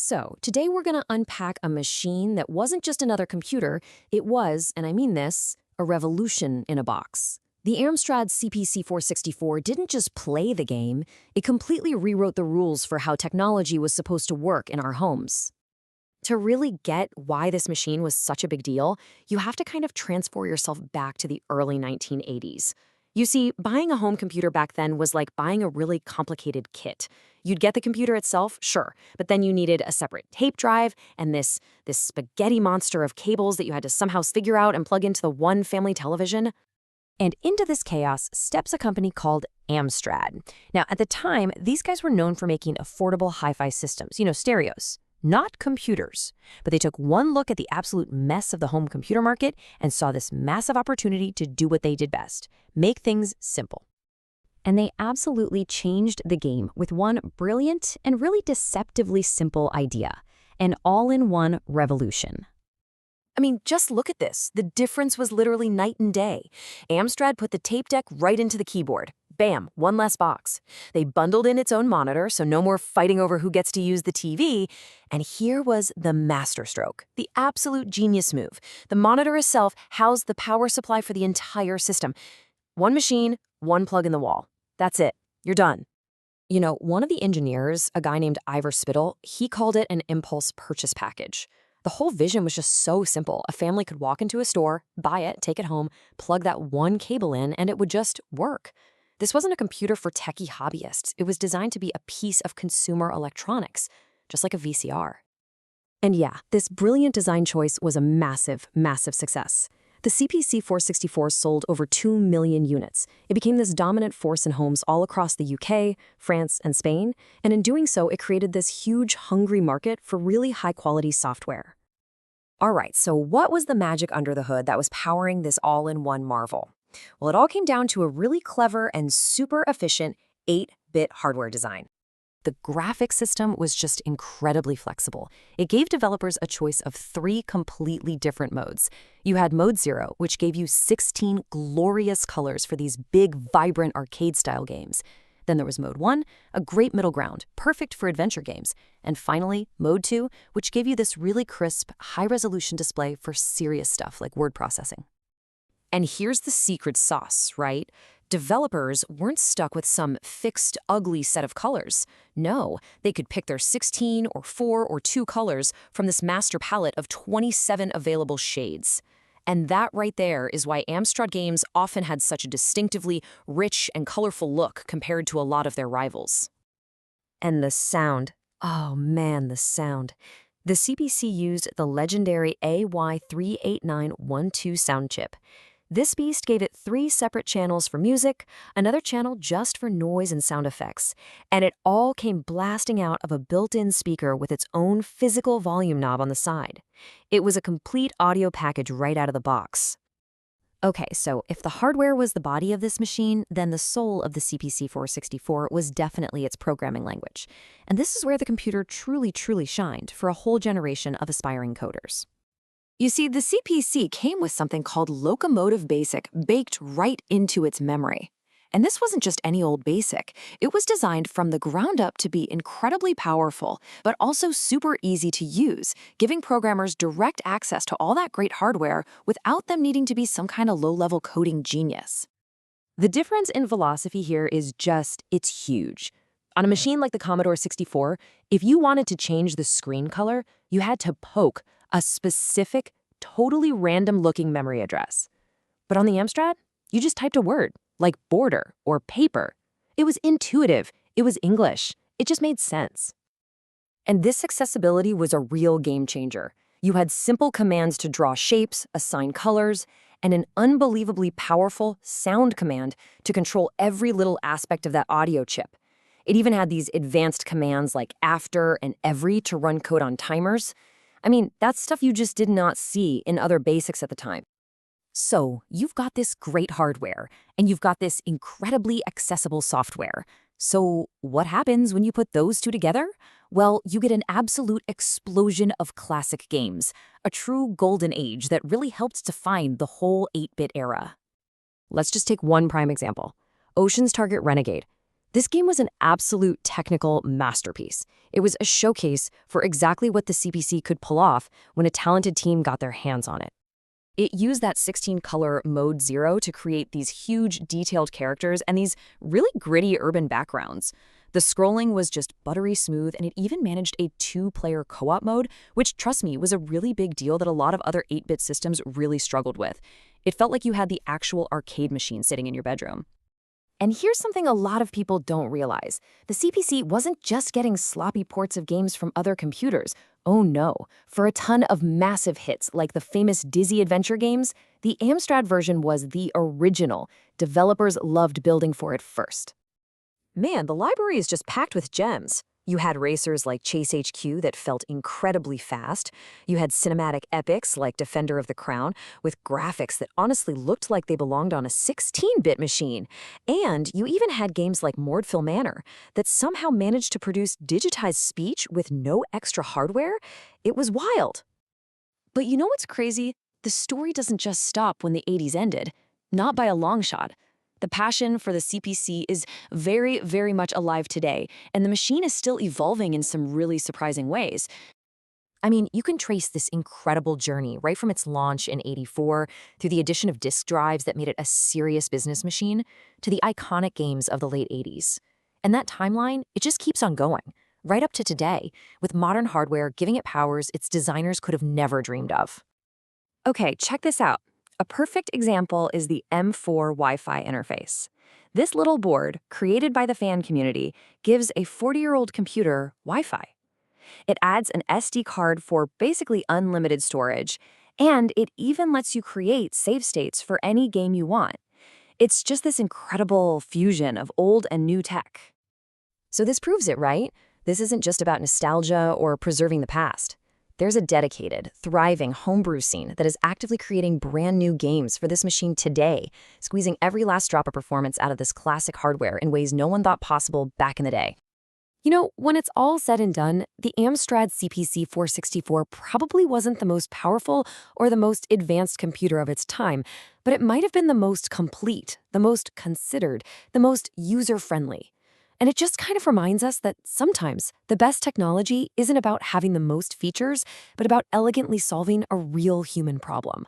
So, today we're going to unpack a machine that wasn't just another computer, it was, and I mean this, a revolution in a box. The Amstrad CPC 464 didn't just play the game, it completely rewrote the rules for how technology was supposed to work in our homes. To really get why this machine was such a big deal, you have to kind of transport yourself back to the early 1980s. You see, buying a home computer back then was like buying a really complicated kit. You'd get the computer itself, sure, but then you needed a separate tape drive and this spaghetti monster of cables that you had to somehow figure out and plug into the one family television. And into this chaos steps a company called Amstrad. Now, at the time, these guys were known for making affordable hi-fi systems, stereos. Not computers, but they took one look at the absolute mess of the home computer market and saw this massive opportunity to do what they did best, make things simple. And they absolutely changed the game with one brilliant and really deceptively simple idea, an all-in-one revolution. I mean, just look at this. The difference was literally night and day. Amstrad put the tape deck right into the keyboard. Bam, one less box. They bundled in its own monitor, so no more fighting over who gets to use the TV. And here was the masterstroke, the absolute genius move. The monitor itself housed the power supply for the entire system. One machine, one plug in the wall. That's it. You're done. One of the engineers, a guy named Ivor Spittle, he called it an impulse purchase package. The whole vision was just so simple. A family could walk into a store, buy it, take it home, plug that one cable in, and it would just work. This wasn't a computer for techie hobbyists. It was designed to be a piece of consumer electronics, just like a VCR. And yeah, this brilliant design choice was a massive, massive success. The CPC 464 sold over 2 million units. It became this dominant force in homes all across the UK, France, and Spain, and in doing so, it created this huge, hungry market for really high-quality software. All right, so what was the magic under the hood that was powering this all-in-one marvel? Well, it all came down to a really clever and super efficient 8-bit hardware design. The graphics system was just incredibly flexible. It gave developers a choice of 3 completely different modes. You had Mode 0, which gave you 16 glorious colors for these big, vibrant arcade-style games. Then there was Mode 1, a great middle ground, perfect for adventure games. And finally, Mode 2, which gave you this really crisp, high-resolution display for serious stuff like word processing. And here's the secret sauce, right? Developers weren't stuck with some fixed, ugly set of colors. No, they could pick their 16 or 4 or 2 colors from this master palette of 27 available shades. And that right there is why Amstrad games often had such a distinctively rich and colorful look compared to a lot of their rivals. And the sound. Oh man, the sound. The CPC used the legendary AY38912 sound chip. This beast gave it 3 separate channels for music, another channel just for noise and sound effects, and it all came blasting out of a built-in speaker with its own physical volume knob on the side. It was a complete audio package right out of the box. Okay, so if the hardware was the body of this machine, then the soul of the CPC 464 was definitely its programming language. And this is where the computer truly, truly shined for a whole generation of aspiring coders. You see, the CPC came with something called Locomotive BASIC baked right into its memory. And this wasn't just any old BASIC. It was designed from the ground up to be incredibly powerful, but also super easy to use, giving programmers direct access to all that great hardware without them needing to be some kind of low-level coding genius. The difference in philosophy here is it's huge. On a machine like the Commodore 64, if you wanted to change the screen color, you had to poke a specific, totally random-looking memory address. But on the Amstrad, you just typed a word, like border or paper. It was intuitive. It was English. It just made sense. And this accessibility was a real game changer. You had simple commands to draw shapes, assign colors, and an unbelievably powerful sound command to control every little aspect of that audio chip. It even had these advanced commands like after and every to run code on timers. I mean, that's stuff you just did not see in other basics at the time. So, you've got this great hardware, and you've got this incredibly accessible software. So, what happens when you put those two together? Well, you get an absolute explosion of classic games, a true golden age that really helped define the whole 8-bit era. Let's just take one prime example. Ocean's Target Renegade. This game was an absolute technical masterpiece. It was a showcase for exactly what the CPC could pull off when a talented team got their hands on it. It used that 16-color Mode 0 to create these huge, detailed characters and these really gritty urban backgrounds. The scrolling was just buttery smooth, and it even managed a 2-player co-op mode, which, trust me, was a really big deal that a lot of other 8-bit systems really struggled with. It felt like you had the actual arcade machine sitting in your bedroom. And here's something a lot of people don't realize. The CPC wasn't just getting sloppy ports of games from other computers. Oh no. For a ton of massive hits like the famous Dizzy Adventure games, the Amstrad version was the original. Developers loved building for it first. Man, the library is just packed with gems. You had racers like Chase HQ that felt incredibly fast. You had cinematic epics like Defender of the Crown with graphics that honestly looked like they belonged on a 16-bit machine. And you even had games like Mordville Manor that somehow managed to produce digitized speech with no extra hardware. It was wild. But you know what's crazy? The story doesn't just stop when the 80s ended. Not by a long shot. The passion for the CPC is very, very much alive today, and the machine is still evolving in some really surprising ways. I mean, you can trace this incredible journey right from its launch in '84 through the addition of disk drives that made it a serious business machine to the iconic games of the late '80s. And that timeline, it just keeps on going, right up to today, with modern hardware giving it powers its designers could have never dreamed of. Okay, check this out. A perfect example is the M4 Wi-Fi interface. This little board, created by the fan community, gives a 40-year-old computer Wi-Fi. It adds an SD card for basically unlimited storage, and it even lets you create save states for any game you want. It's just this incredible fusion of old and new tech. So this proves it, right? This isn't just about nostalgia or preserving the past. There's a dedicated, thriving homebrew scene that is actively creating brand new games for this machine today, squeezing every last drop of performance out of this classic hardware in ways no one thought possible back in the day. You know, when it's all said and done, the Amstrad CPC 464 probably wasn't the most powerful or the most advanced computer of its time, but it might have been the most complete, the most considered, the most user-friendly. And it just kind of reminds us that sometimes the best technology isn't about having the most features, but about elegantly solving a real human problem.